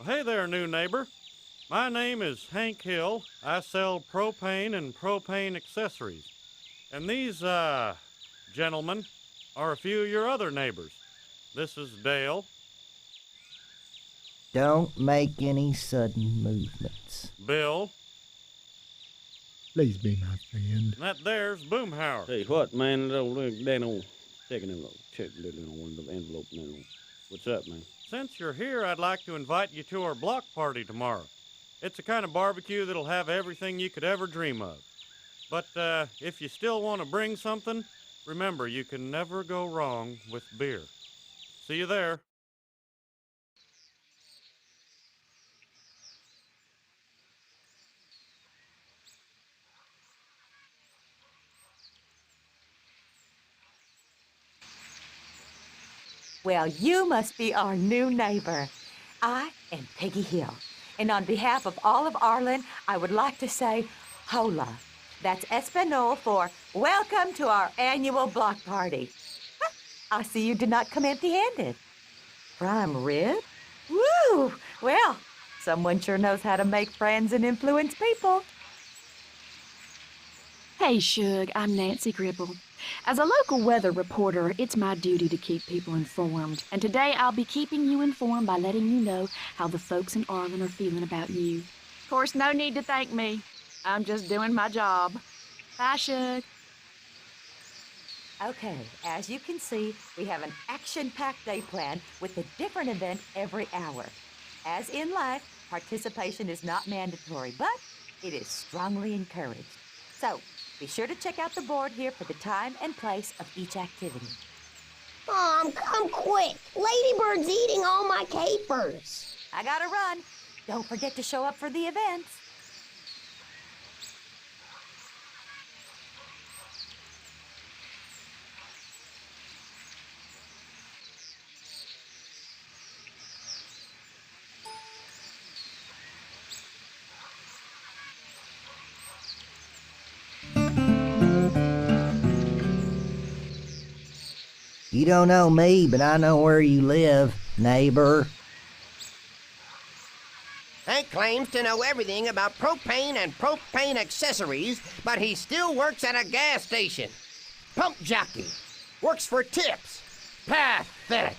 hey there, new neighbor. My name is Hank Hill. I sell propane and propane accessories. And these, gentlemen are a few of your other neighbors. This is Dale. Don't make any sudden movements. Bill. Please be my friend. And that there's Boomhauer. Hey, what, man? They don't take an envelope. Check one of the envelope. What's up, man? Since you're here, I'd like to invite you to our block party tomorrow. It's a kind of barbecue that'll have everything you could ever dream of. But if you still want to bring something, remember you can never go wrong with beer. See you there. Well, you must be our new neighbor. I am Peggy Hill, and on behalf of all of Arlen, I would like to say hola. That's Espanol for welcome to our annual block party. I see you did not come empty-handed. Prime rib? Woo! Well, someone sure knows how to make friends and influence people. Hey, Shug, I'm Nancy Gribble. As a local weather reporter, it's my duty to keep people informed. And today I'll be keeping you informed by letting you know how the folks in Arlen are feeling about you. Of course, no need to thank me. I'm just doing my job. Bye, Shug. Okay, as you can see, we have an action-packed day plan with a different event every hour. As in life, participation is not mandatory, but it is strongly encouraged. So, be sure to check out the board here for the time and place of each activity. Mom, come quick. Ladybird's eating all my capers. I gotta run. Don't forget to show up for the events. You don't know me, but I know where you live, neighbor. Hank claims to know everything about propane and propane accessories, but he still works at a gas station. Pump jockey. Works for tips. Pathetic.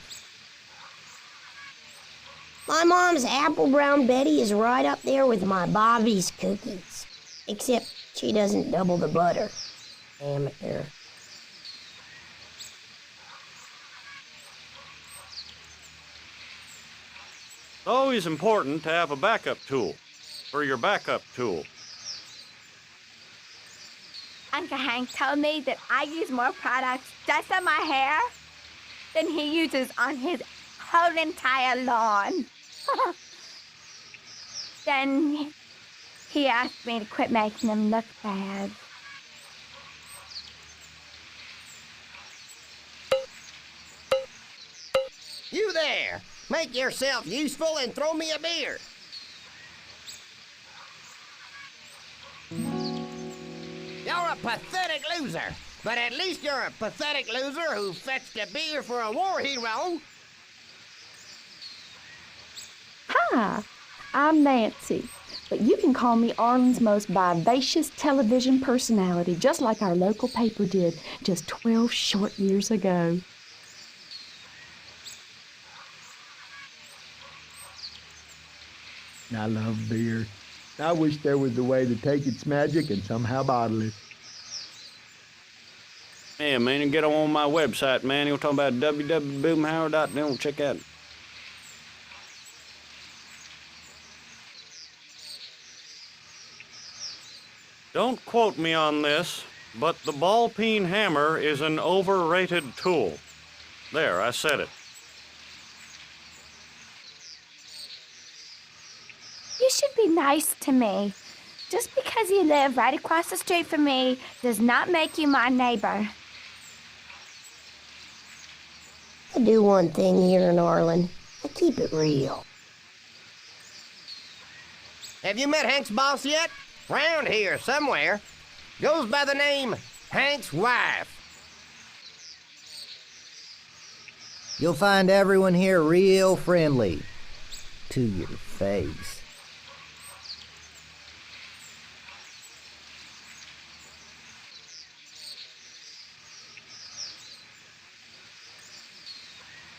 My mom's Apple Brown Betty is right up there with my Bobby's cookies. Except she doesn't double the butter. Amateur. It's always important to have a backup tool for your backup tool. Uncle Hank told me that I use more products just on my hair than he uses on his whole entire lawn. Then he asked me to quit making them look bad. You there! Make yourself useful and throw me a beer. You're a pathetic loser, but at least you're a pathetic loser who fetched a beer for a war hero. Hi, I'm Nancy, but you can call me Arlen's most vivacious television personality, just like our local paper did just 12 short years ago. I love beer. I wish there was a way to take its magic and somehow bottle it. Yeah, man, you get on my website, man. You'll talk about www.boomhauer.com. Check out. Don't quote me on this, but the ball-peen hammer is an overrated tool. There, I said it. You should be nice to me. Just because you live right across the street from me does not make you my neighbor. I do one thing here in Arlen. I keep it real. Have you met Hank's boss yet? Round here somewhere. Goes by the name Hank's wife. You'll find everyone here real friendly. to your face.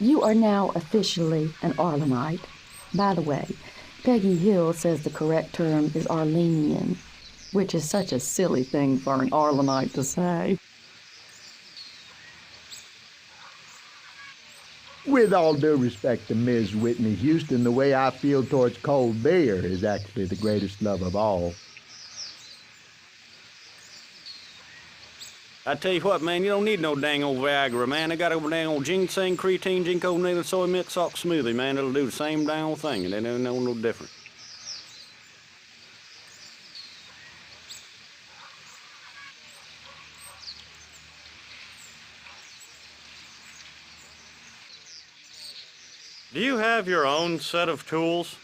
You are now officially an Arlenite. By the way, Peggy Hill says the correct term is Arlenian, which is such a silly thing for an Arlenite to say. With all due respect to Ms. Whitney Houston, the way I feel towards cold beer is actually the greatest love of all. I tell you what, man, you don't need no dang old Viagra, man. They got a dang old ginseng, creatine, ginkgo, native soy mix ox smoothie, man. It'll do the same dang old thing, and they don't know no different. Do you have your own set of tools?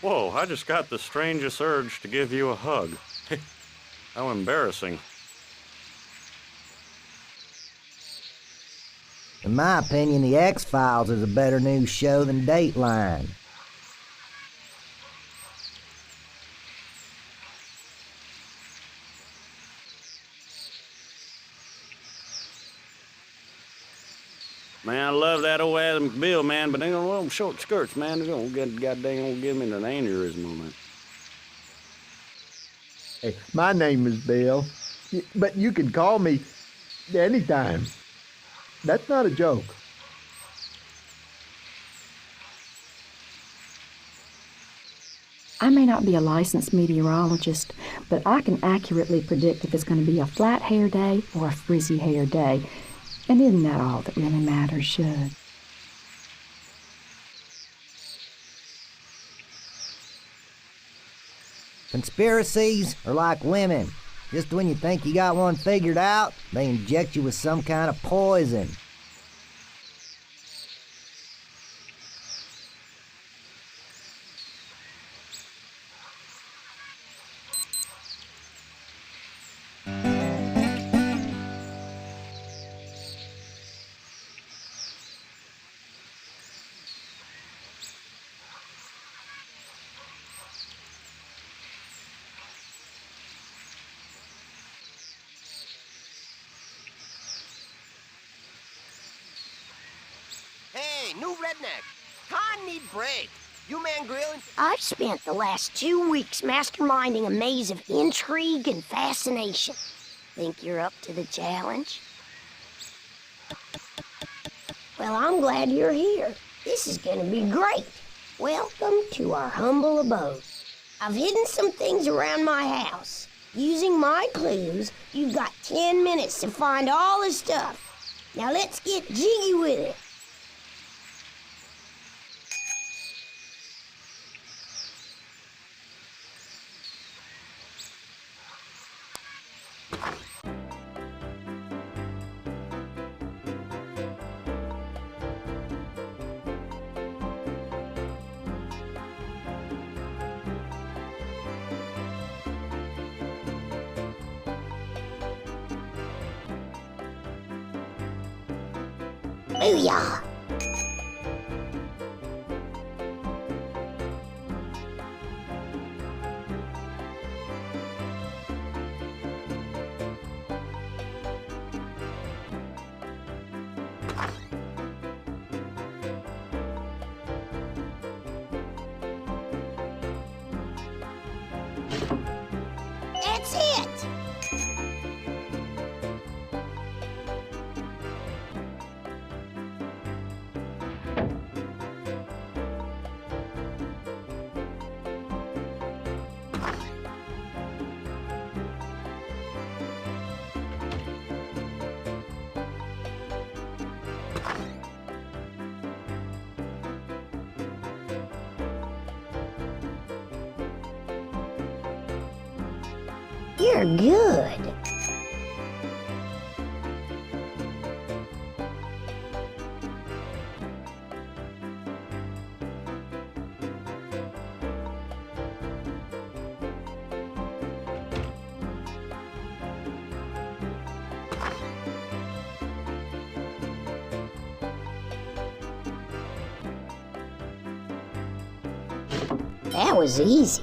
Whoa, I just got the strangest urge to give you a hug. How embarrassing. In my opinion, The X-Files is a better news show than Dateline. Man, I love that old Adam McBill, man, but they don't want short skirts, man. They don't goddamn give me an aneurysm on that. Hey, my name is Bill, but you can call me anytime. That's not a joke. I may not be a licensed meteorologist, but I can accurately predict if it's going to be a flat hair day or a frizzy hair day. And isn't that all that really matters, should? Conspiracies are like women. Just when you think you got one figured out, they inject you with some kind of poison. Hey, new redneck. Con need break. You man grilling? I've spent the last 2 weeks masterminding a maze of intrigue and fascination. Think you're up to the challenge? Well, I'm glad you're here. This is gonna be great. Welcome to our humble abode. I've hidden some things around my house. Using my clues, you've got 10 minutes to find all the stuff. Now let's get jiggy with it. Booyah! That's it! You're good. That was easy.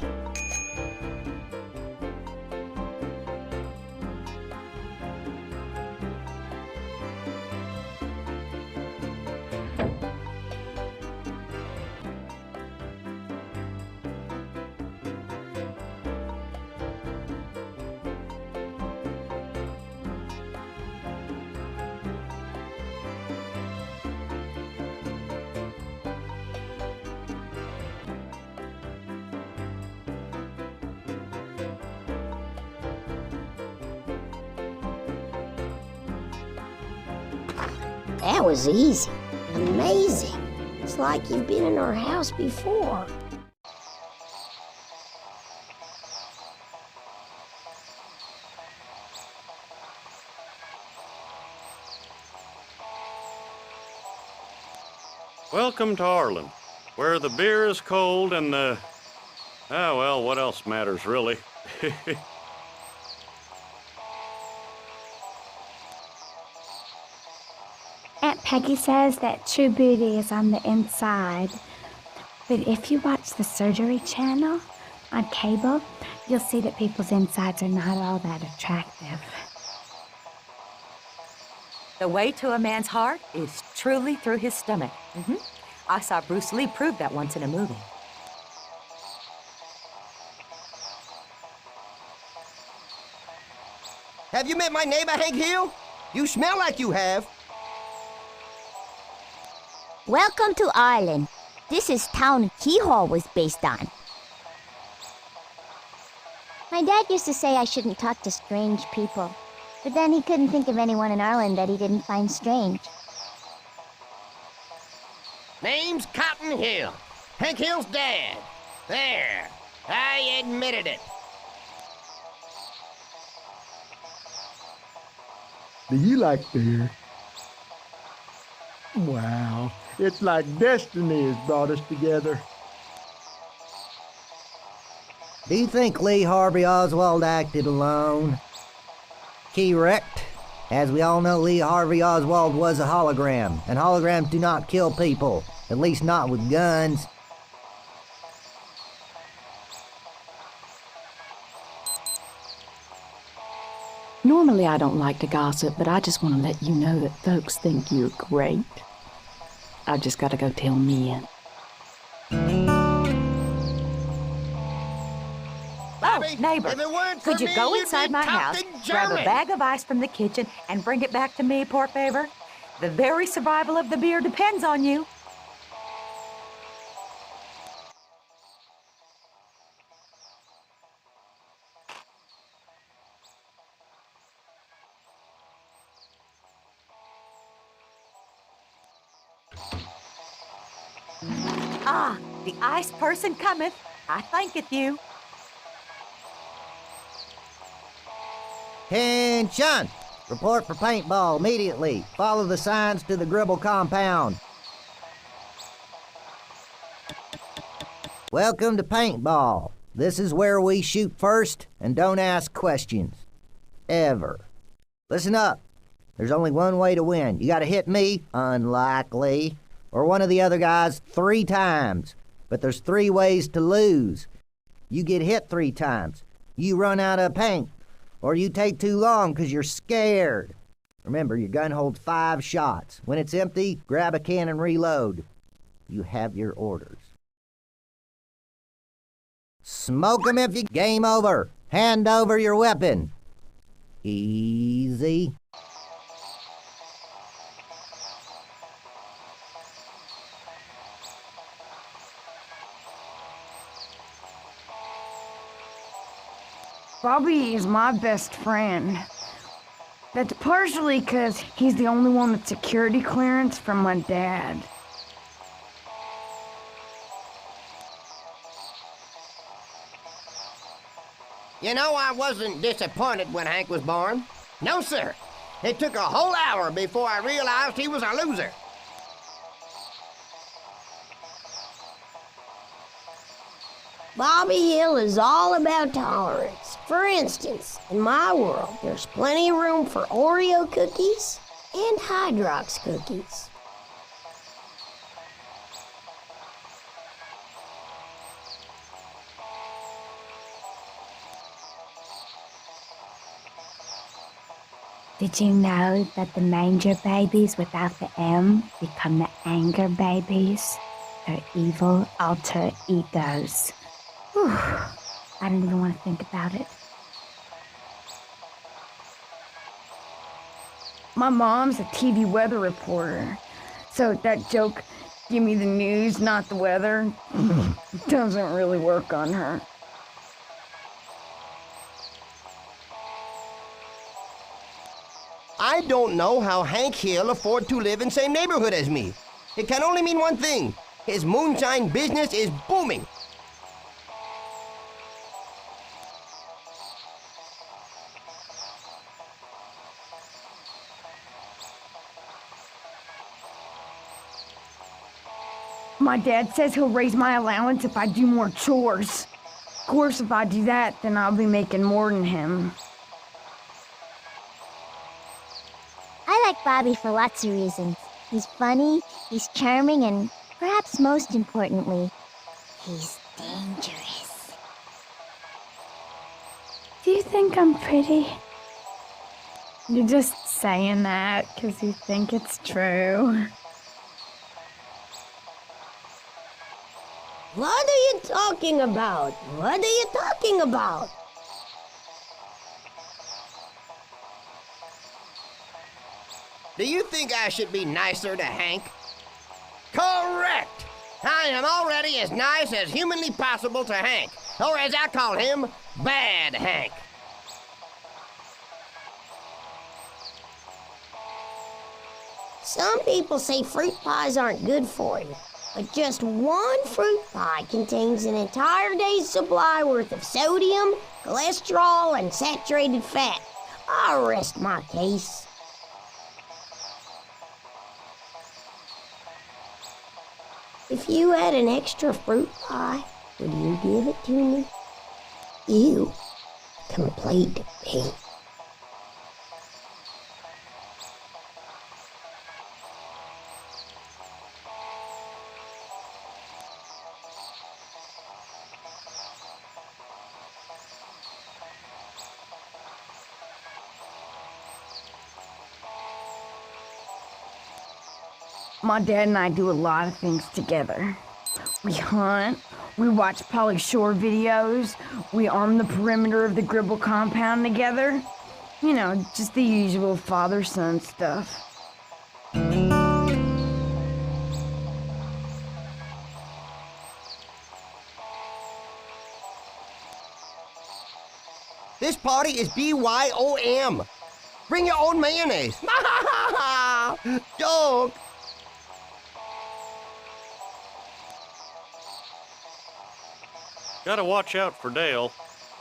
That was easy. Amazing. It's like you've been in our house before. Welcome to Arlen, where the beer is cold and the... Ah, well, what else matters, really? Aunt Peggy says that true beauty is on the inside. But if you watch the surgery channel on cable, you'll see that people's insides are not all that attractive. The way to a man's heart is truly through his stomach. I saw Bruce Lee prove that once in a movie. Have you met my neighbor, Hank Hill? You smell like you have. Welcome to Ireland. This is town Hee-Haw was based on. My dad used to say I shouldn't talk to strange people, but then he couldn't think of anyone in Ireland that he didn't find strange. Name's Cotton Hill. Hank Hill's dad. There. I admitted it. Do you like beer? Wow, it's like destiny has brought us together. Do you think Lee Harvey Oswald acted alone? Correct. As we all know, Lee Harvey Oswald was a hologram, and holograms do not kill people, at least not with guns. Normally I don't like to gossip, but I just want to let you know that folks think you're great. I've just got to go tell Mia. Oh, neighbor, if it weren't for could you me, go you'd inside be my house, talking grab a German. bag of ice from the kitchen, and bring it back to me, poor favor? The very survival of the beer depends on you. Ah, the ice person cometh. I thanketh you. Attention! Report for paintball immediately. Follow the signs to the Gribble compound. Welcome to paintball. This is where we shoot first and don't ask questions. Ever. Listen up. There's only one way to win. You gotta hit me, unlikely, or one of the other guys 3 times. But there's 3 ways to lose. You get hit 3 times. You run out of paint. Or you take too long because you're scared. Remember, your gun holds 5 shots. When it's empty, grab a can and reload. You have your orders. Smoke 'em if you... Game over. Hand over your weapon. Easy. Bobby is my best friend. That's partially because he's the only one with security clearance from my dad. You know, I wasn't disappointed when Hank was born. No, sir. It took a whole hour before I realized he was a loser. Bobby Hill is all about tolerance. For instance, in my world, there's plenty of room for Oreo cookies and Hydrox cookies. Did you know that the manger babies without the M become the anger babies? They're evil alter egos. Whew. I don't even want to think about it. My mom's a TV weather reporter, so that joke, give me the news, not the weather, doesn't really work on her. I don't know how Hank Hill afford to live in same neighborhood as me. It can only mean one thing. His moonshine business is booming. My dad says he'll raise my allowance if I do more chores. Of course, if I do that, then I'll be making more than him. I like Bobby for lots of reasons. He's funny, he's charming, and perhaps most importantly, he's dangerous. Do you think I'm pretty? You're just saying that because you think it's true. What are you talking about? What are you talking about? Do you think I should be nicer to Hank? Correct! I am already as nice as humanly possible to Hank, or as I call him, Bad Hank. Some people say fruit pies aren't good for you, but just one fruit pie contains an entire day's supply worth of sodium, cholesterol, and saturated fat. I'll rest my case. If you had an extra fruit pie, would you give it to me? You complete me. My dad and I do a lot of things together. We hunt, we watch Polly Shore videos, we arm the perimeter of the Gribble compound together. You know, just the usual father-son stuff. This party is BYOM. Bring your own mayonnaise. Joke. Gotta watch out for Dale.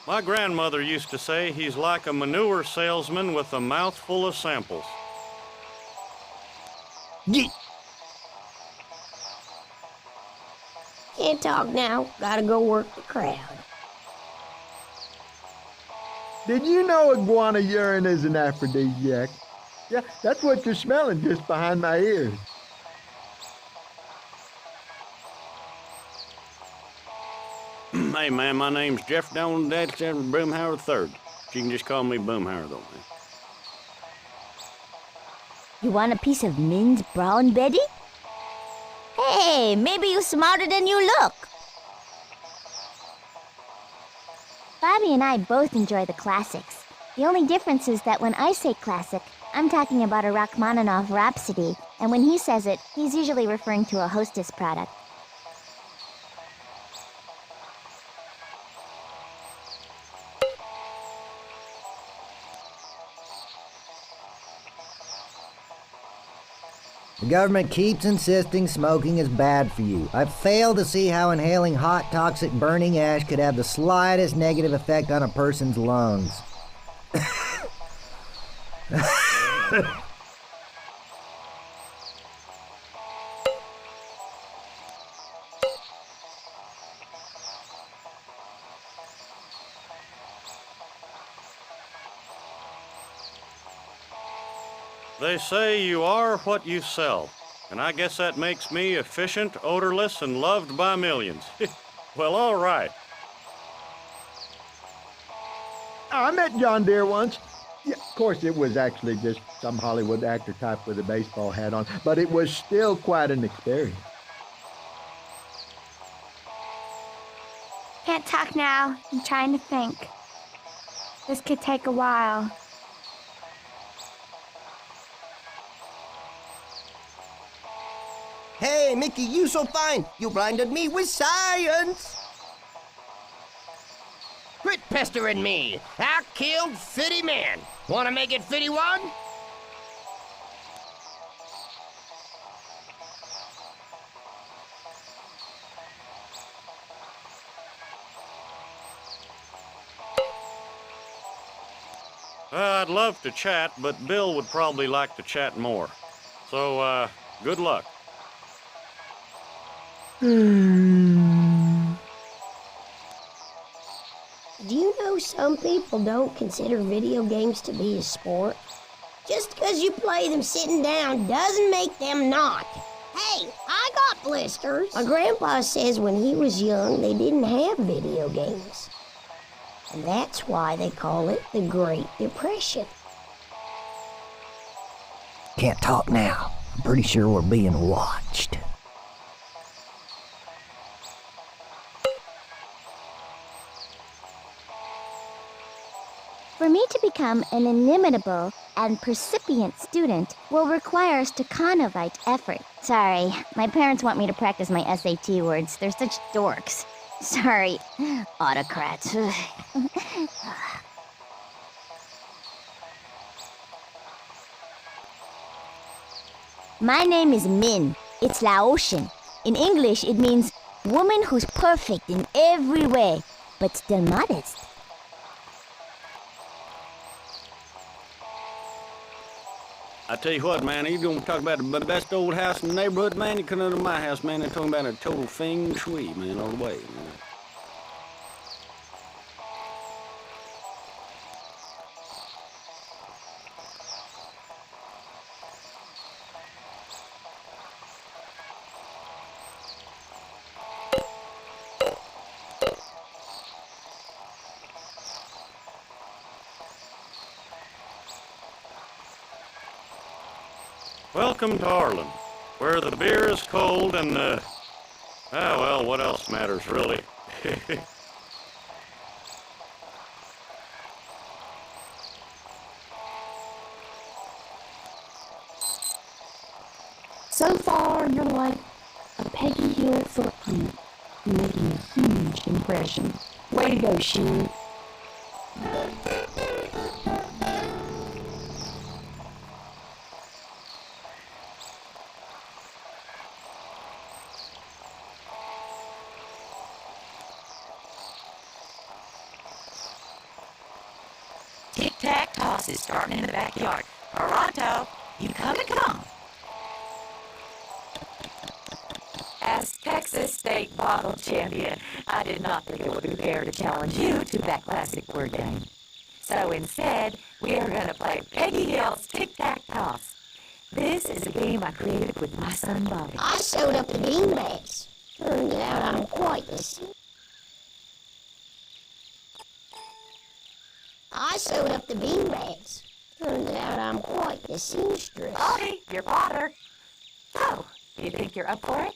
My grandmother used to say he's like a manure salesman with a mouthful of samples. Yeet. Can't talk now. Gotta go work the crowd. Did you know iguana urine is an aphrodisiac? Yeah, that's what you're smelling just behind my ears. Hey, man, my name's Jeff Down, Dad's Boomhauer III. You can just call me Boomhauer, though, man. You want a piece of Min's brown, Betty? Hey, maybe you're smarter than you look. Bobby and I both enjoy the classics. The only difference is that when I say classic, I'm talking about a Rachmaninoff Rhapsody, and when he says it, he's usually referring to a Hostess product. The government keeps insisting smoking is bad for you. I fail to see how inhaling hot, toxic, burning ash could have the slightest negative effect on a person's lungs. They say you are what you sell, and I guess that makes me efficient, odorless, and loved by millions. Well, all right. I met John Deere once. Yeah, of course, it was actually just some Hollywood actor type with a baseball hat on, but it was still quite an experience. Can't talk now. I'm trying to think. This could take a while. Hey, Mickey, you so fine. You blinded me with science. Quit pestering me. I killed 50 men. Want to make it 51? I'd love to chat, but Bill would probably like to chat more. So, good luck. Do you know some people don't consider video games to be a sport? Just because you play them sitting down doesn't make them not. Hey, I got blisters. My grandpa says when he was young, they didn't have video games. And that's why they call it the Great Depression. Can't talk now. I'm pretty sure we're being watched. For me to become an inimitable and percipient student will require a staccanovite effort. Sorry, my parents want me to practice my SAT words. They're such dorks. Sorry, autocrats. My name is Min. It's Laotian. In English, it means woman who's perfect in every way, but still modest. I tell you what, man, you gonna talk about the best old house in the neighborhood, man? You come into my house, man, they're talking about a total feng shui, man, all the way, man. Welcome to Arlen, where the beer is cold and well, what else matters, really? So far, you're like a Peggy Hill footprint. You're making a huge impression. Way to go, Shin. Tic-Tac-Toss is starting in the backyard. Toronto, you coming? Come on. As Texas State Bottle Champion, I did not think it would be fair to challenge you to that classic word game. So instead, we are going to play Peggy Hill's Tic-Tac-Toss. This is a game I created with my son Bobby. I sewed up the beanbags. Turns out I'm quite the I sewed up the beanbags. Turns out I'm quite the seamstress. Bobby, your father. So, do you think you're up for it?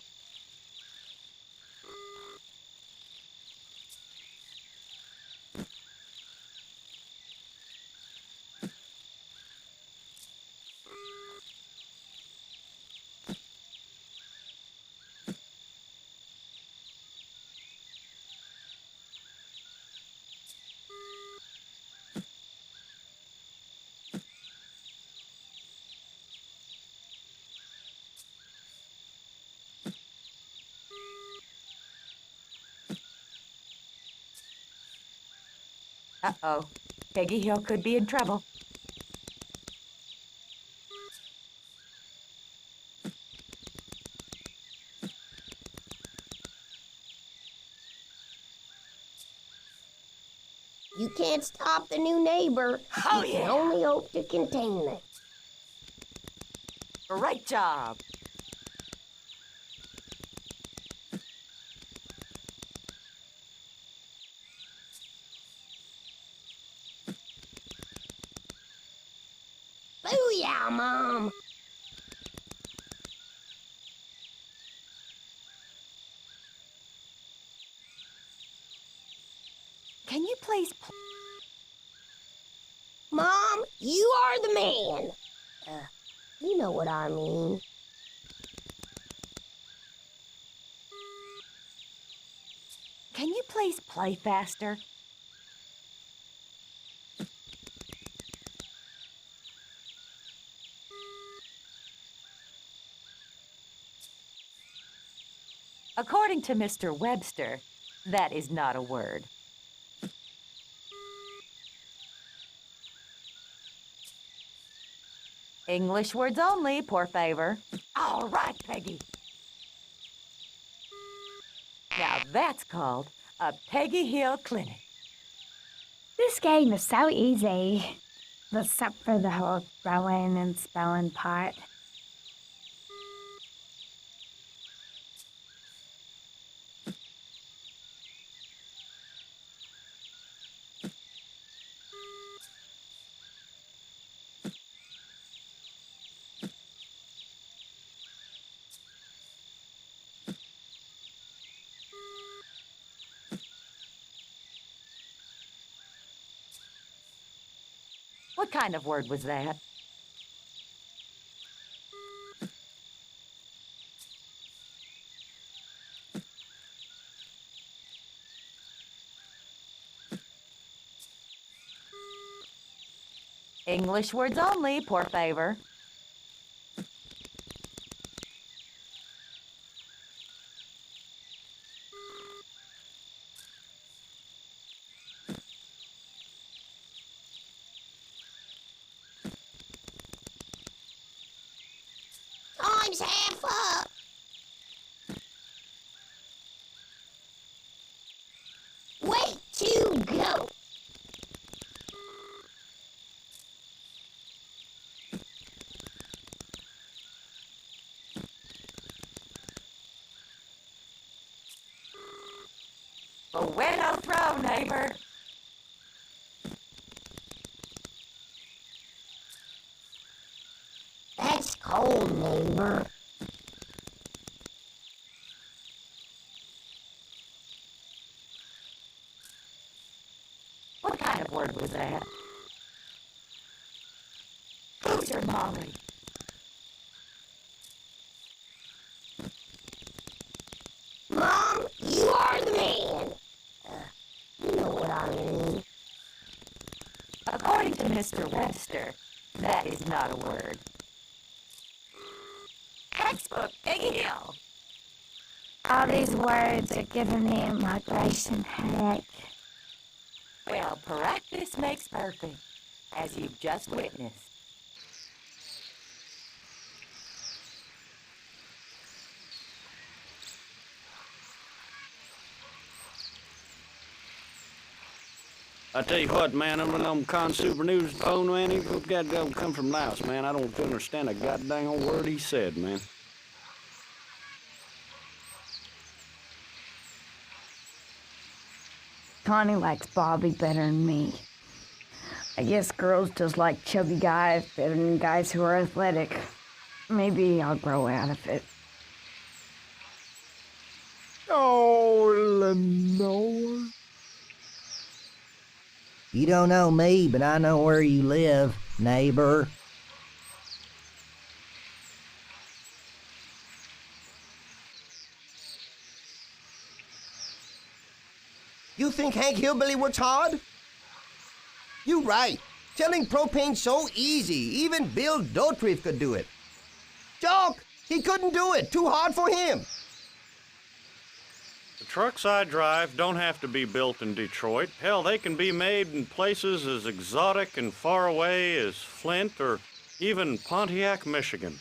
Uh-oh. Peggy Hill could be in trouble. You can't stop the new neighbor. Oh, You can yeah. only hope to contain them. Great job. Yeah, Mom. Can you please... Mom, you are the man. You know what I mean. Can you please play faster? According to Mr. Webster, that is not a word. English words only, por favor. All right, Peggy. Now that's called a Peggy Hill Clinic. This game is so easy, except for the whole throwing and spelling part. What kind of word was that? English words only, por favor. Time's half up. Way to go. Bueno throw, neighbor. That's cold, neighbor. What kind of word was that? Who's your mommy? Mom, you are the man. You know what I mean. According to Mr. Webster, that is not a word. Textbook, Peggy Hill. All these words are giving me a migration headache. Well, practice makes perfect, as you've just witnessed. I tell you what, man, I'm on Con Super News phone, man. He's got to come from Laos, man. I don't understand a goddamn old word he said, man. Connie likes Bobby better than me. I guess girls just like chubby guys better than guys who are athletic. Maybe I'll grow out of it. Oh, Lenore. You don't know me, but I know where you live, neighbor. You think Hank Hillbilly works hard? You right. Selling propane's so easy. Even Bill Dotrieve could do it. Joke! He couldn't do it. Too hard for him. The trucks I drive don't have to be built in Detroit. Hell, they can be made in places as exotic and far away as Flint or even Pontiac, Michigan.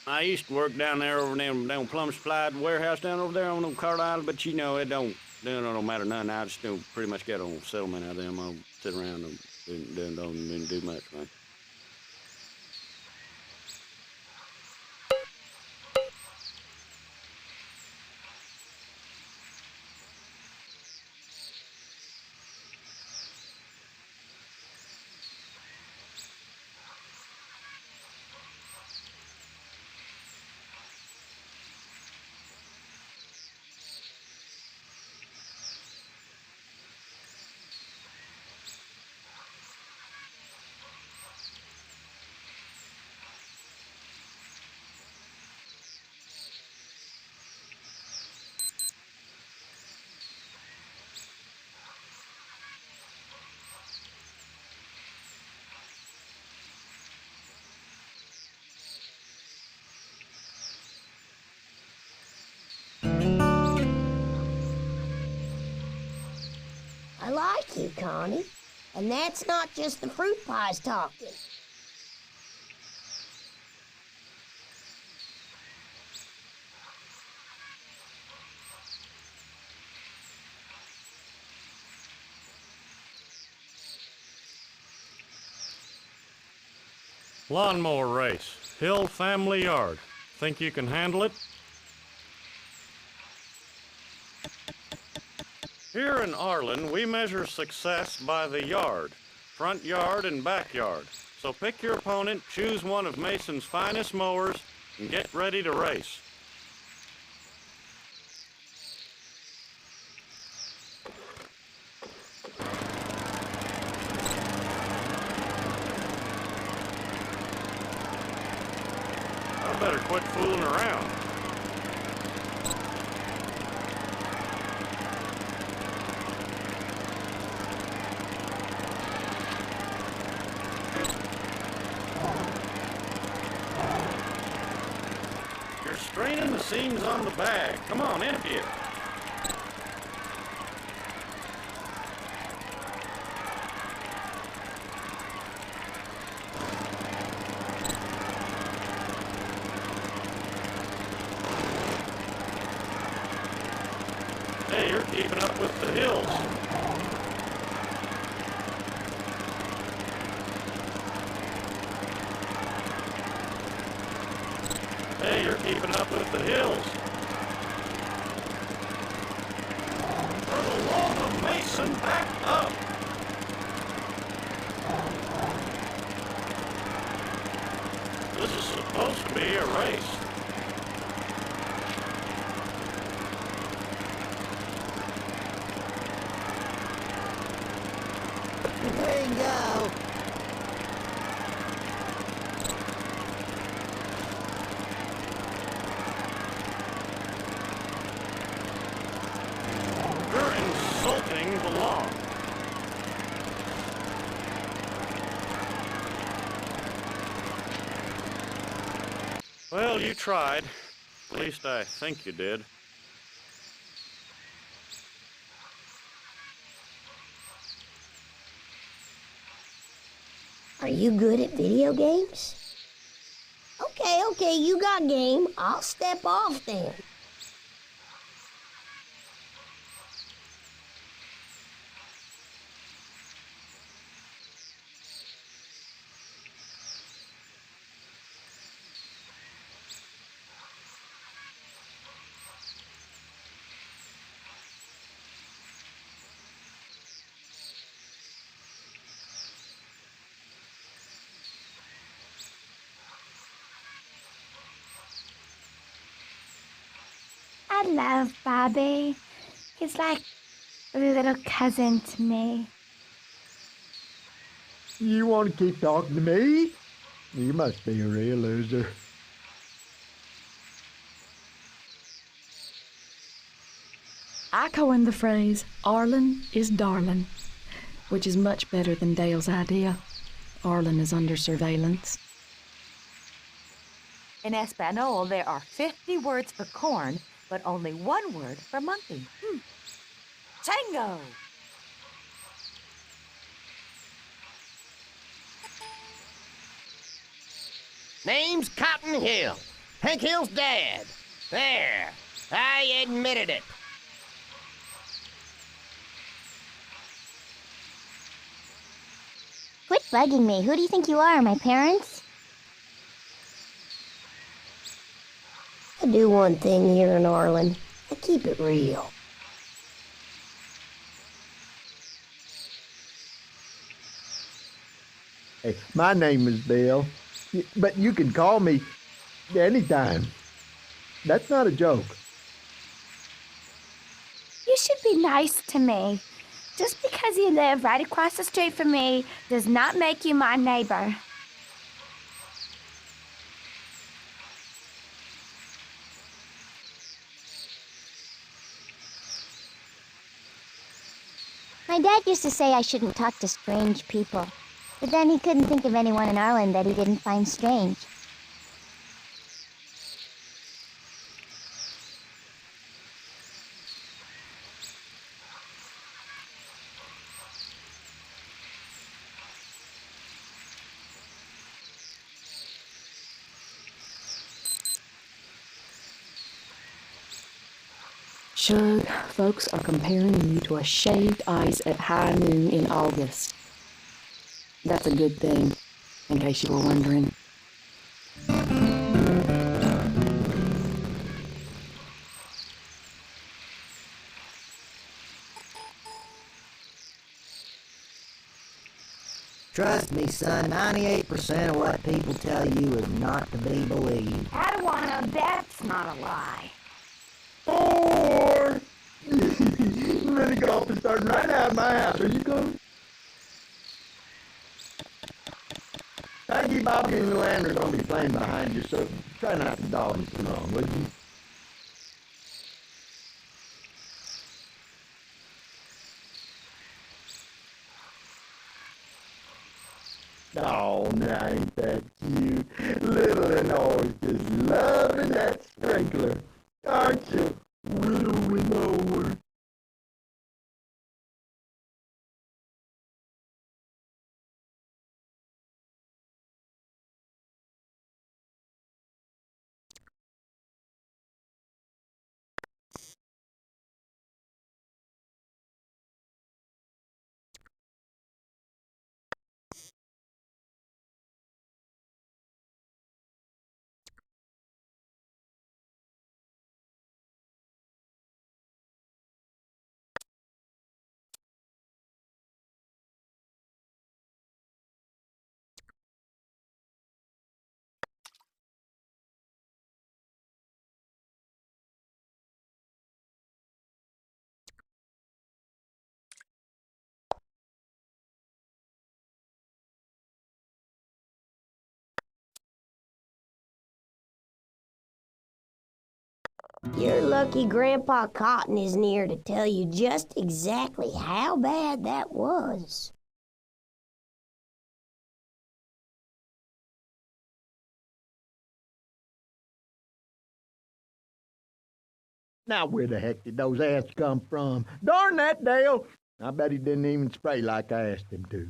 I used to work down there over down Plum Supply warehouse down over there on Carlisle, but you know, it don't matter none. I just don't pretty much get on settlement out of them. I'll sit around and don't do much, man. I like you, Connie. And that's not just the fruit pies talking. Lawnmower Race, Hill Family Yard. Think you can handle it? Here in Arlen, we measure success by the yard, front yard and backyard. So pick your opponent, choose one of Mason's finest mowers, and get ready to race. I better quit fooling around. You're straining the seams on the bag. Come on, empty it. Hey, you're keeping up with the hills. Hey, you're keeping up with the hills. For the lawn of Mason, back up. This is supposed to be a race. There you go. You're insulting the law. Well, you tried. At least I think you did. Are you good at video games? Okay, you got game. I'll step off then. I love Bobby. He's like a little cousin to me. You want to keep talking to me? You must be a real loser. I coined the phrase, Arlen is darlin', which is much better than Dale's idea. Arlen is under surveillance. In Espanol, there are 50 words for corn, but only one word for monkey. Tango! Name's Cotton Hill. Hank Hill's dad. There. I admitted it. Quit bugging me. Who do you think you are, my parents? I do one thing here in Arlen. I keep it real. Hey, my name is Bill, but you can call me anytime. That's not a joke. You should be nice to me. Just because you live right across the street from me does not make you my neighbor. My dad used to say I shouldn't talk to strange people, but then he couldn't think of anyone in Arlen that he didn't find strange. Shug, folks are comparing you to a shaved ice at high noon in August. That's a good thing, in case you were wondering. Trust me, son, 98% of what people tell you is not to be believed. How do I know that's not a lie? Or mini golf is starting right out of my house. Are you going? Peggy, Bobby, and Luann are going to be playing behind you, so try not to dog us too long, would you? Oh, now ain't that cute? Little and always just loving that sprinkler. Aren't you? Winnowing over. You're lucky Grandpa Cotton isn't here to tell you just exactly how bad that was. Now where the heck did those ants come from? Darn that Dale! I bet he didn't even spray like I asked him to.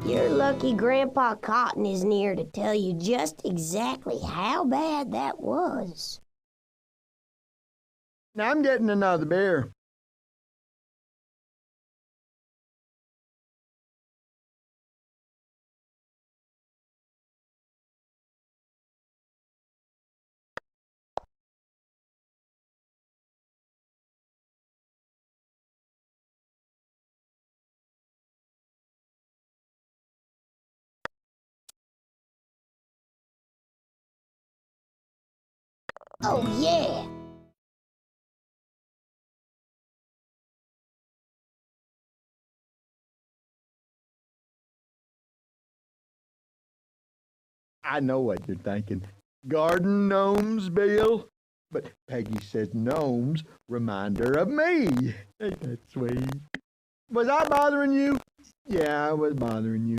You're lucky Grandpa Cotton isn't here to tell you just exactly how bad that was. Now I'm getting another beer. Oh, yeah! I know what you're thinking. Garden gnomes, Bill? But Peggy says gnomes remind her of me. Ain't that sweet? Was I bothering you? Yeah, I was bothering you.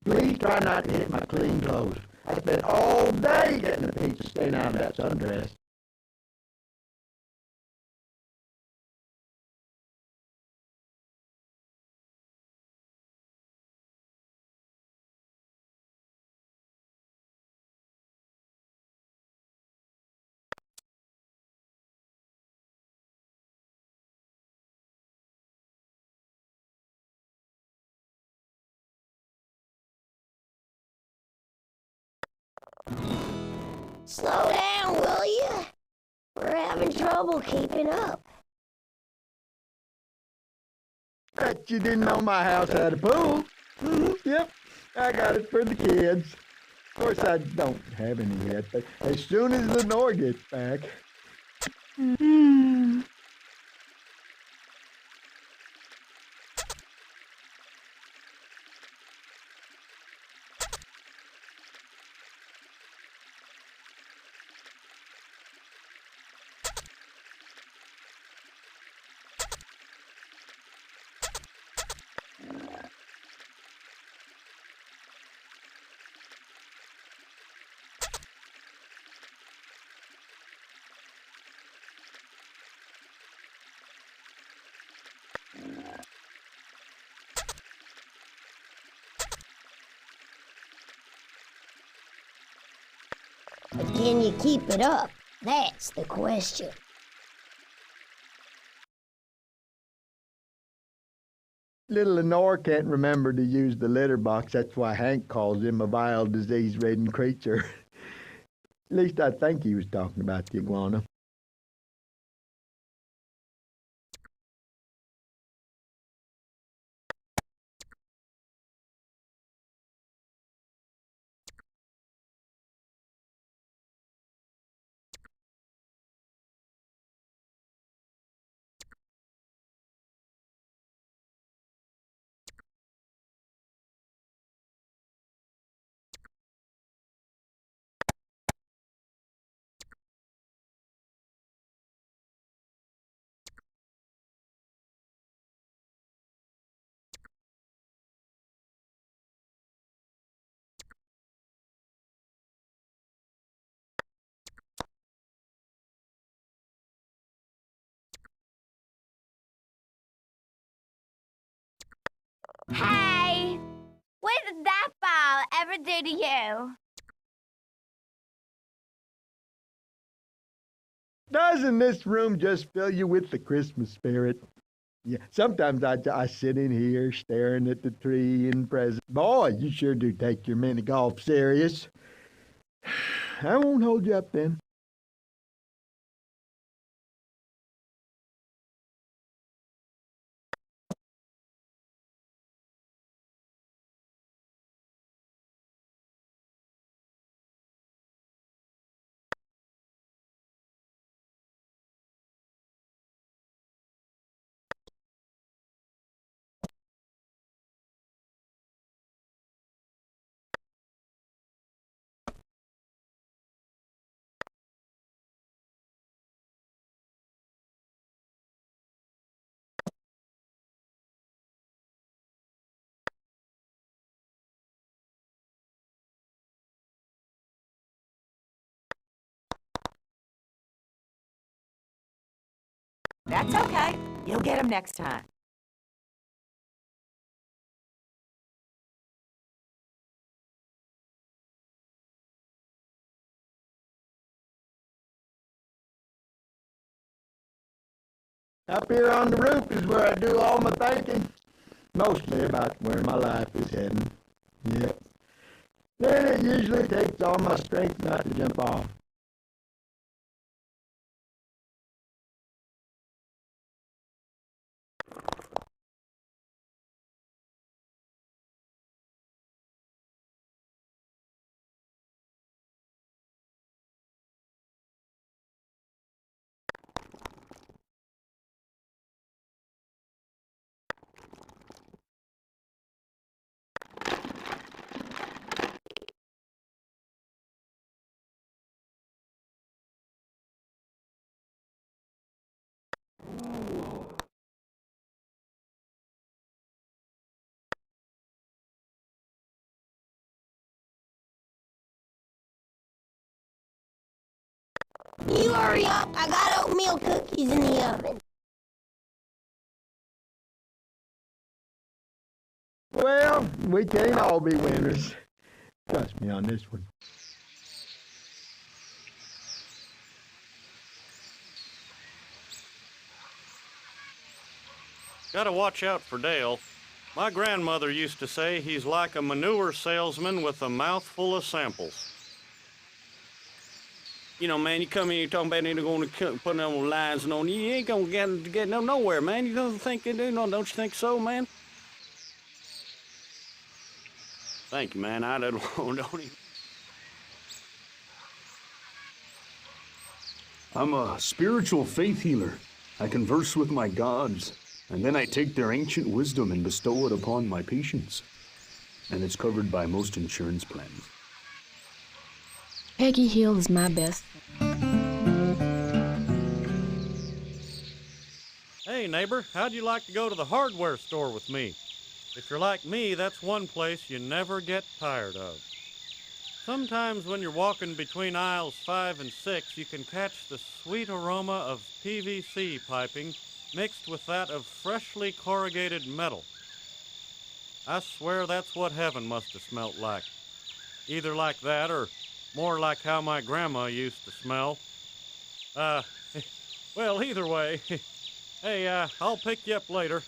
Please try not to hit my clean clothes. I spent all day getting a pizza stain out of that sundress. Slow down, will you? We're having trouble keeping up. Bet you didn't know my house had a pool. Yep, I got it for the kids. Of course, I don't have any yet, but as soon as Lenore gets back. But can you keep it up? That's the question. Little Lenore can't remember to use the litter box. That's why Hank calls him a vile, disease-ridden creature. At least I think he was talking about the iguana. Hey! What did that ball ever do to you? Doesn't this room just fill you with the Christmas spirit? Yeah, sometimes I sit in here staring at the tree and presents. Boy, you sure do take your mini golf serious. I won't hold you up then. That's okay. You'll get them next time. Up here on the roof is where I do all my thinking. Mostly about where my life is heading. Yep. Then it usually takes all my strength not to jump off. You hurry up. I got oatmeal cookies in the oven. Well, we can't all be winners. Trust me on this one. Gotta watch out for Dale. My grandmother used to say he's like a manure salesman with a mouthful of samples. You know, man, you come in, you're talking about they're going to put them lines and on you. You ain't going to get nowhere, man. You don't think they do? No, don't you think so, man? Thank you, man. I don't even... I'm a spiritual faith healer. I converse with my gods, and then I take their ancient wisdom and bestow it upon my patients. And it's covered by most insurance plans. Peggy Hill is my best. Hey, neighbor, how'd you like to go to the hardware store with me? If you're like me, that's one place you never get tired of. Sometimes when you're walking between aisles 5 and 6, you can catch the sweet aroma of PVC piping mixed with that of freshly corrugated metal. I swear that's what heaven must have smelt like. Either like that or more like how my grandma used to smell. Well, either way, hey, I'll pick you up later.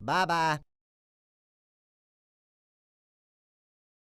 Bye-bye.